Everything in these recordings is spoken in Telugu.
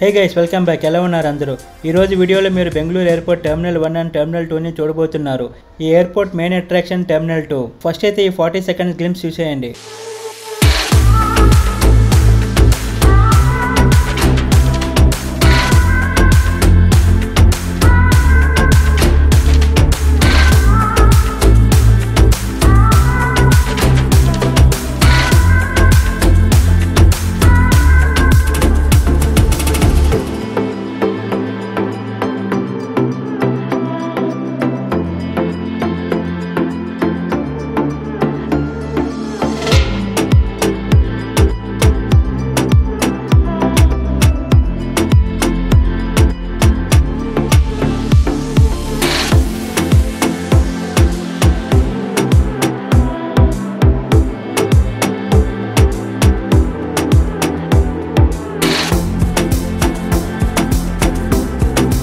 Hey guys welcome back. ఎలా ఉన్నారు అందరూ? ఈరోజు వీడియోలో మీరు Bengaluru airport terminal 1 and terminal 2ని చూడబోతున్నారు. ఈ airport main attraction terminal 2. First అయితే ఈ 40 సెకండ్స్ గ్లింప్స్ చూసేయండి.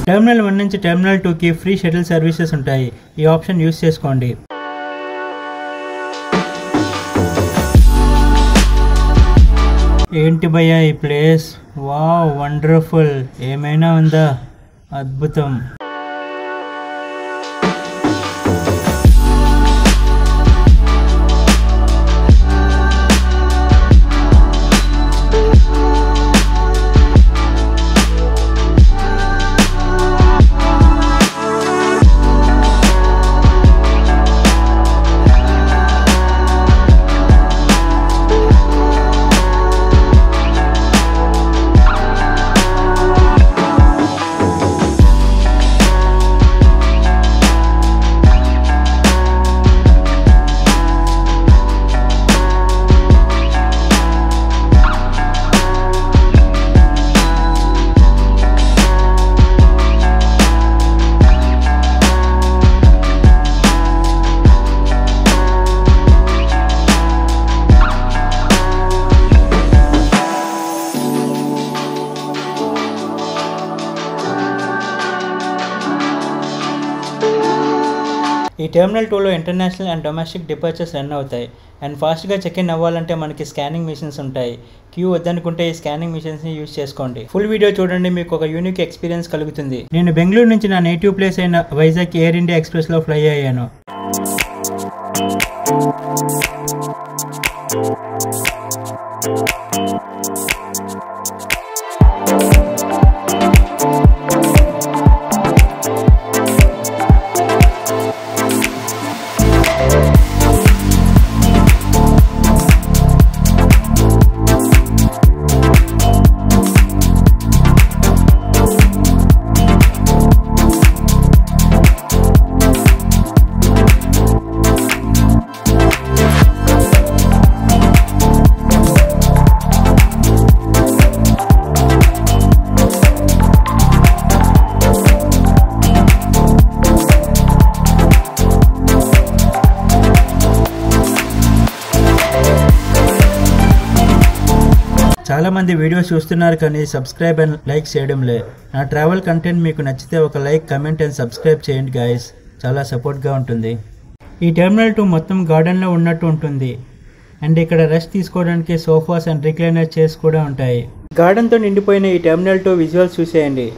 టెర్మినల్ 1 నుంచి టెర్మినల్ 2కి ఫ్రీ షటిల్ సర్వీసెస్ ఉంటాయి. ఈ ఆప్షన్ యూస్ చేసుకోండి. ఏంటి భయ్యా ఈ ప్లేస్? Wow, wonderful. ఏమైనా ఉందా? అద్భుతం. ఈ టెర్మినల్ 2లో international and domestic departures run అవుతాయి. అండ్ ఫాస్ట్గా చెక్ ఇన్ అవ్వాలంటే మనకి స్కానింగ్ మిషన్స్ ఉంటాయి. క్యూ వద్దనుకుంటే ఈ స్కానింగ్ మిషన్స్ని యూజ్ చేసుకోండి. ఫుల్ వీడియో చూడండి, మీకు ఒక యూనిక్ ఎక్స్పీరియన్స్ కలుగుతుంది. నేను బెంగళూరు నుంచి నా నేటివ్ ప్లేస్ అయిన వైజాగ్ ఎయిర్ ఇండియా ఎక్స్ప్రెస్లో ఫ్లై అయ్యాను. చాలా మంది వీడియోస్ చూస్తున్నారు కానీ సబ్స్క్రైబ్ అండ్ లైక్ చేయడం లే. నా ట్రావెల్ కంటెంట్ మీకు నచ్చితే ఒక లైక్, కమెంట్ అండ్ సబ్స్క్రైబ్ చేయండి గాయస్. చాలా సపోర్ట్గా ఉంటుంది. ఈ టెర్మినల్ 2 మొత్తం గార్డెన్లో ఉన్నట్టు ఉంటుంది. అండ్ ఇక్కడ రెస్ట్ తీసుకోవడానికి సోఫాస్ అండ్ రిక్లైనర్ చైర్స్ కూడా ఉంటాయి. గార్డెన్తో నిండిపోయిన ఈ టెర్మినల్ 2 విజువల్స్ చూసేయండి.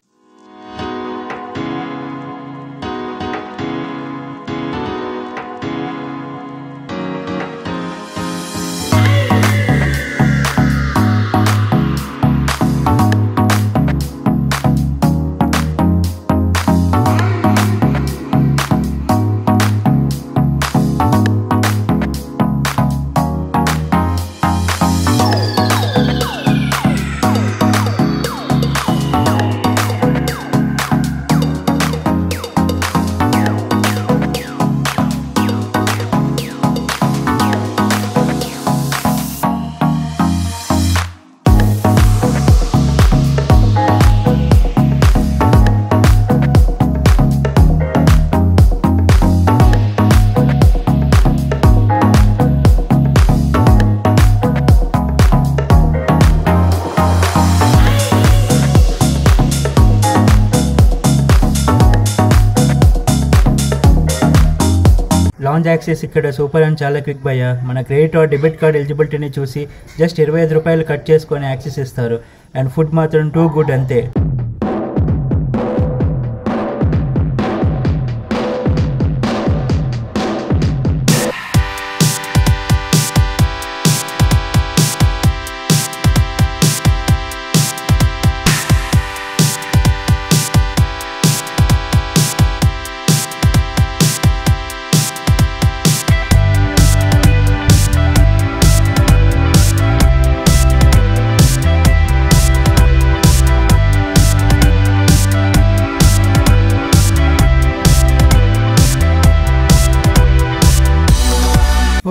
లాంజ్ యాక్సెస్ ఇక్కడ సూపర్ అండ్ చాలా క్విక్ భయ్యా. మన క్రెడిట్ ఆర్ డెబిట్ కార్డ్ ఎలిజిబిలిటీని చూసి జస్ట్ 25 రూపాయలు కట్ చేసుకొని యాక్సెస్ ఇస్తారు. అండ్ ఫుడ్ మాత్రం టూ గుడ్ అంతే.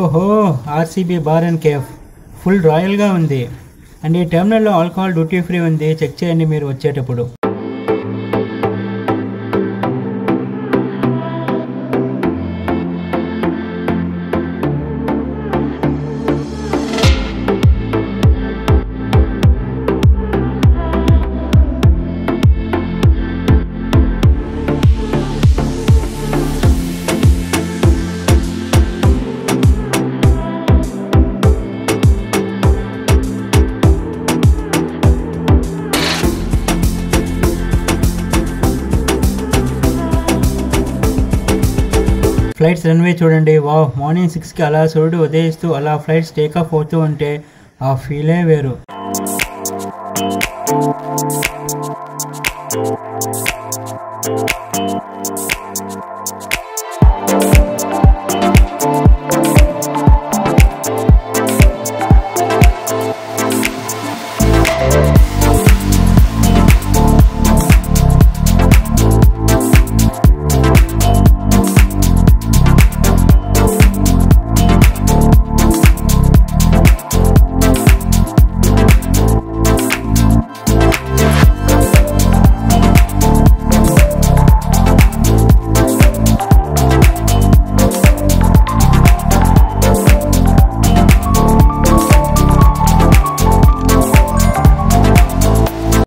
ఓహో, RCB bar and cafe full రాయల్గా ఉంది. అండ్ ఈ టెర్మినల్లో ఆల్కహాల్ డ్యూటీ ఫ్రీ ఉంది, చెక్ చేయండి మీరు వచ్చేటప్పుడు. ఫ్లైట్స్ రన్వే చూడండి, వావ్. మార్నింగ్ 6కి అలా సూర్యుడు ఉదయిస్తూ అలా ఫ్లైట్స్ టేకాఫ్ అవుతూ ఉంటే ఆ ఫీలే వేరు.